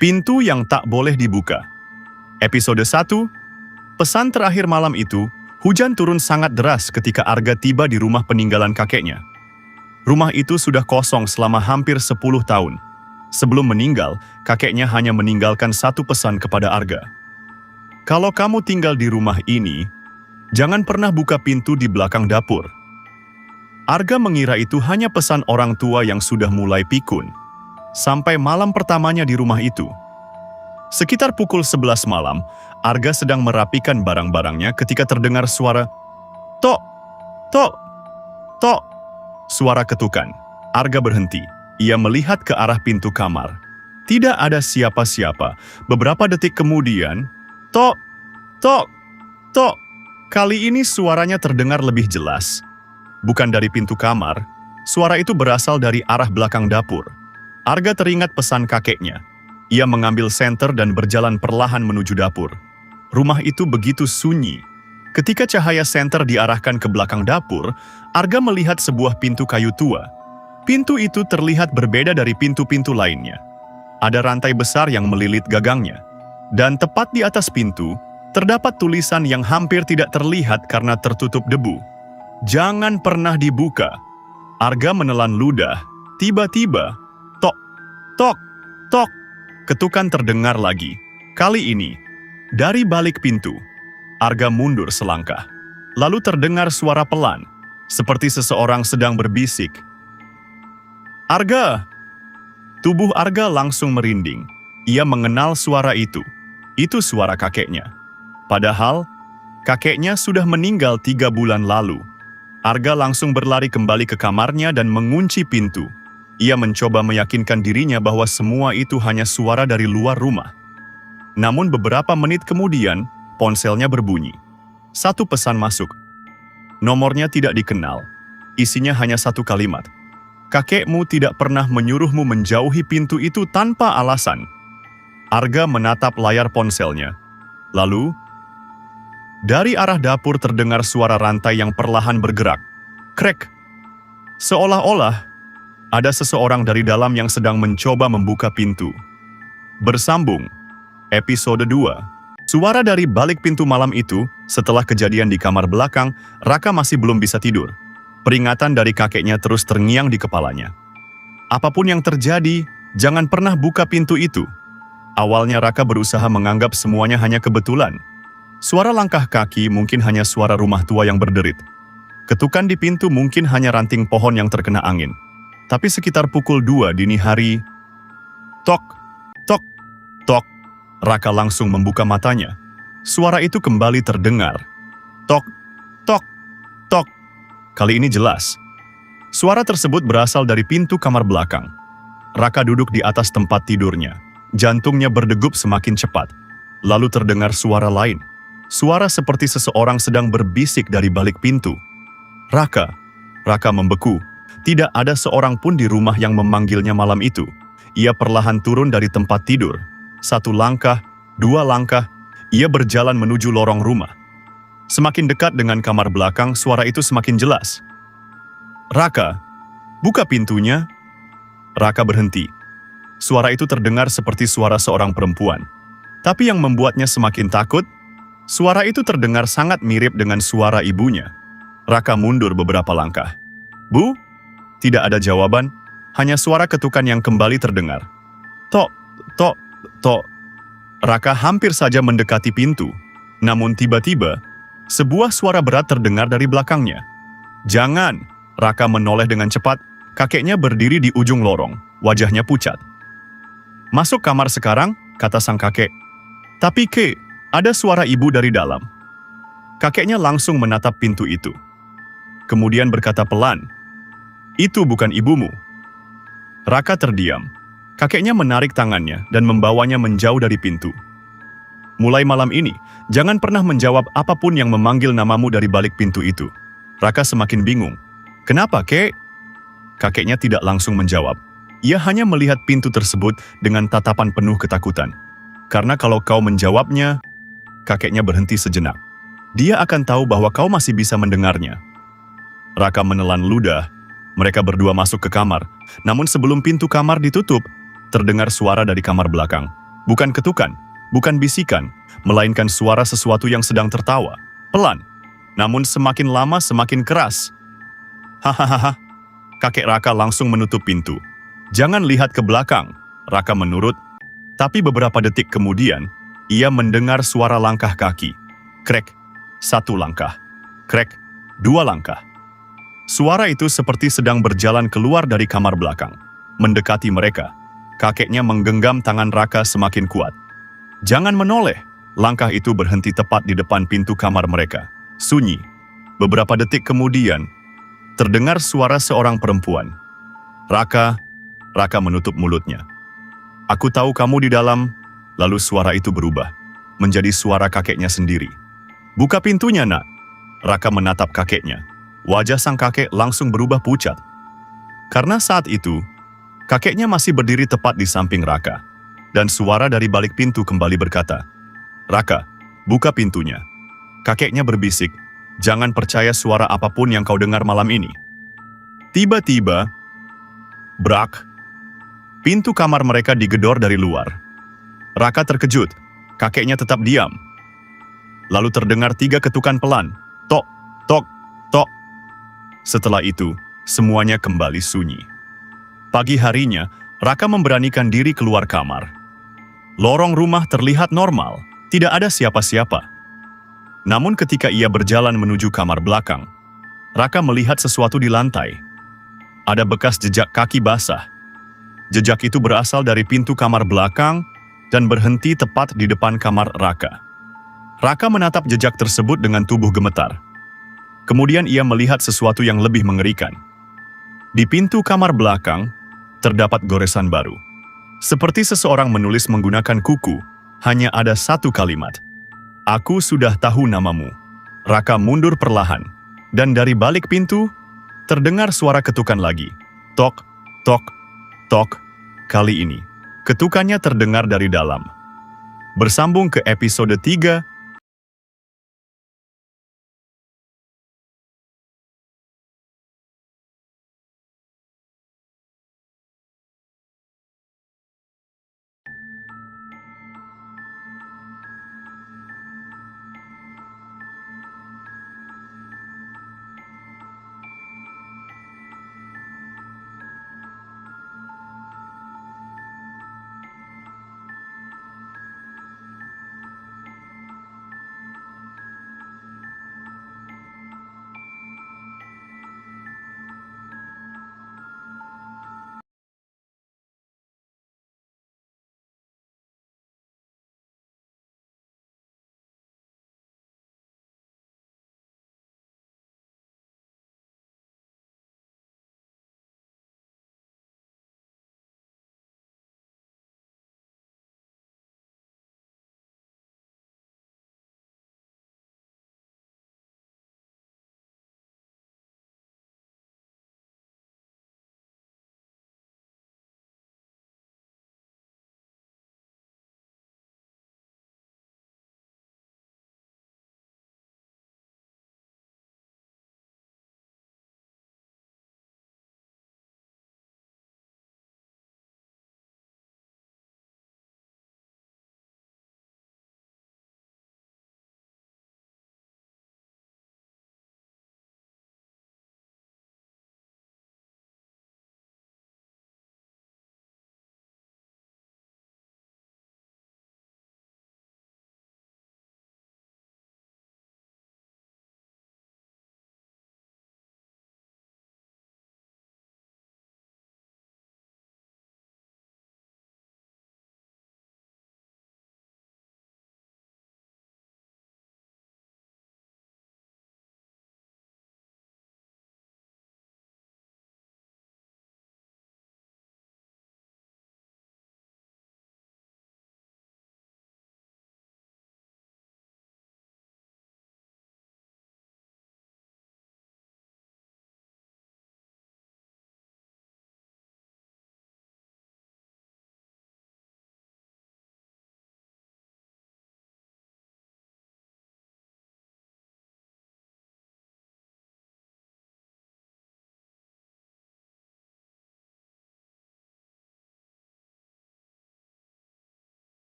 Pintu yang tak boleh dibuka. Episode 1. Pesan terakhir malam itu, hujan turun sangat deras ketika Arga tiba di rumah peninggalan kakeknya. Rumah itu sudah kosong selama hampir 10 tahun. Sebelum meninggal, kakeknya hanya meninggalkan satu pesan kepada Arga. Kalau kamu tinggal di rumah ini, jangan pernah buka pintu di belakang dapur. Arga mengira itu hanya pesan orang tua yang sudah mulai pikun. Sampai malam pertamanya di rumah itu. Sekitar pukul 11 malam, Arga sedang merapikan barang-barangnya ketika terdengar suara tok, tok, tok. Suara ketukan. Arga berhenti. Ia melihat ke arah pintu kamar. Tidak ada siapa-siapa. Beberapa detik kemudian, tok, tok, tok. Kali ini suaranya terdengar lebih jelas. Bukan dari pintu kamar, suara itu berasal dari arah belakang dapur. Arga teringat pesan kakeknya. Ia mengambil senter dan berjalan perlahan menuju dapur. Rumah itu begitu sunyi. Ketika cahaya senter diarahkan ke belakang dapur, Arga melihat sebuah pintu kayu tua. Pintu itu terlihat berbeda dari pintu-pintu lainnya. Ada rantai besar yang melilit gagangnya. Dan tepat di atas pintu, terdapat tulisan yang hampir tidak terlihat karena tertutup debu. Jangan pernah dibuka. Arga menelan ludah. Tiba-tiba, tok, tok, tok. Ketukan terdengar lagi. Kali ini, dari balik pintu, Arga mundur selangkah. Lalu terdengar suara pelan, seperti seseorang sedang berbisik. Arga! Tubuh Arga langsung merinding. Ia mengenal suara itu. Itu suara kakeknya. Padahal, kakeknya sudah meninggal 3 bulan lalu. Arga langsung berlari kembali ke kamarnya dan mengunci pintu. Ia mencoba meyakinkan dirinya bahwa semua itu hanya suara dari luar rumah. Namun beberapa menit kemudian, ponselnya berbunyi. Satu pesan masuk. Nomornya tidak dikenal. Isinya hanya satu kalimat. Kakekmu tidak pernah menyuruhmu menjauhi pintu itu tanpa alasan. Arga menatap layar ponselnya. Lalu, dari arah dapur terdengar suara rantai yang perlahan bergerak. Krek! Seolah-olah ada seseorang dari dalam yang sedang mencoba membuka pintu. Bersambung. Episode 2. Suara dari balik pintu malam itu, setelah kejadian di kamar belakang, Raka masih belum bisa tidur. Peringatan dari kakeknya terus terngiang di kepalanya. Apapun yang terjadi, jangan pernah buka pintu itu. Awalnya Raka berusaha menganggap semuanya hanya kebetulan. Suara langkah kaki mungkin hanya suara rumah tua yang berderit. Ketukan di pintu mungkin hanya ranting pohon yang terkena angin. Tapi sekitar pukul 2 dini hari, tok, tok, tok, Raka langsung membuka matanya. Suara itu kembali terdengar. Tok, tok, tok. Kali ini jelas. Suara tersebut berasal dari pintu kamar belakang. Raka duduk di atas tempat tidurnya. Jantungnya berdegup semakin cepat. Lalu terdengar suara lain. Suara seperti seseorang sedang berbisik dari balik pintu. Raka membeku. Tidak ada seorang pun di rumah yang memanggilnya malam itu. Ia perlahan turun dari tempat tidur. 1 langkah, 2 langkah, ia berjalan menuju lorong rumah. Semakin dekat dengan kamar belakang, suara itu semakin jelas. Raka, buka pintunya. Raka berhenti. Suara itu terdengar seperti suara seorang perempuan. Tapi yang membuatnya semakin takut, suara itu terdengar sangat mirip dengan suara ibunya. Raka mundur beberapa langkah. Bu? Tidak ada jawaban, hanya suara ketukan yang kembali terdengar. Tok, tok, tok. Raka hampir saja mendekati pintu. Namun tiba-tiba, sebuah suara berat terdengar dari belakangnya. Jangan! Raka menoleh dengan cepat. Kakeknya berdiri di ujung lorong, wajahnya pucat. Masuk kamar sekarang, kata sang kakek. Tapi ada suara ibu dari dalam. Kakeknya langsung menatap pintu itu. Kemudian berkata pelan, itu bukan ibumu. Raka terdiam. Kakeknya menarik tangannya dan membawanya menjauh dari pintu. Mulai malam ini, jangan pernah menjawab apapun yang memanggil namamu dari balik pintu itu. Raka semakin bingung. Kenapa, kek? Kakeknya tidak langsung menjawab. Ia hanya melihat pintu tersebut dengan tatapan penuh ketakutan. Karena kalau kau menjawabnya, kakeknya berhenti sejenak. Dia akan tahu bahwa kau masih bisa mendengarnya. Raka menelan ludah. Mereka berdua masuk ke kamar. Namun sebelum pintu kamar ditutup, terdengar suara dari kamar belakang. Bukan ketukan, bukan bisikan, melainkan suara sesuatu yang sedang tertawa. Pelan, namun semakin lama semakin keras. Hahaha, kakek Raka langsung menutup pintu. Jangan lihat ke belakang, Raka menurut. Tapi beberapa detik kemudian, ia mendengar suara langkah kaki. Krek, 1 langkah. Krek, 2 langkah. Suara itu seperti sedang berjalan keluar dari kamar belakang. Mendekati mereka, kakeknya menggenggam tangan Raka semakin kuat. Jangan menoleh, langkah itu berhenti tepat di depan pintu kamar mereka. Sunyi. Beberapa detik kemudian, terdengar suara seorang perempuan. Raka menutup mulutnya. Aku tahu kamu di dalam. Lalu suara itu berubah, menjadi suara kakeknya sendiri. Buka pintunya, nak. Raka menatap kakeknya. Wajah sang kakek langsung berubah pucat. Karena saat itu, kakeknya masih berdiri tepat di samping Raka. Dan suara dari balik pintu kembali berkata, Raka, buka pintunya. Kakeknya berbisik, jangan percaya suara apapun yang kau dengar malam ini. Tiba-tiba, brak, pintu kamar mereka digedor dari luar. Raka terkejut, kakeknya tetap diam. Lalu terdengar 3 ketukan pelan, tok, tok, tok. Setelah itu, semuanya kembali sunyi. Pagi harinya, Raka memberanikan diri keluar kamar. Lorong rumah terlihat normal, tidak ada siapa-siapa. Namun ketika ia berjalan menuju kamar belakang, Raka melihat sesuatu di lantai. Ada bekas jejak kaki basah. Jejak itu berasal dari pintu kamar belakang dan berhenti tepat di depan kamar Raka. Raka menatap jejak tersebut dengan tubuh gemetar. Kemudian ia melihat sesuatu yang lebih mengerikan. Di pintu kamar belakang, terdapat goresan baru. Seperti seseorang menulis menggunakan kuku, hanya ada 1 kalimat. Aku sudah tahu namamu. Raka mundur perlahan, dan dari balik pintu, terdengar suara ketukan lagi. Tok, tok, tok. Kali ini, ketukannya terdengar dari dalam. Bersambung ke episode 3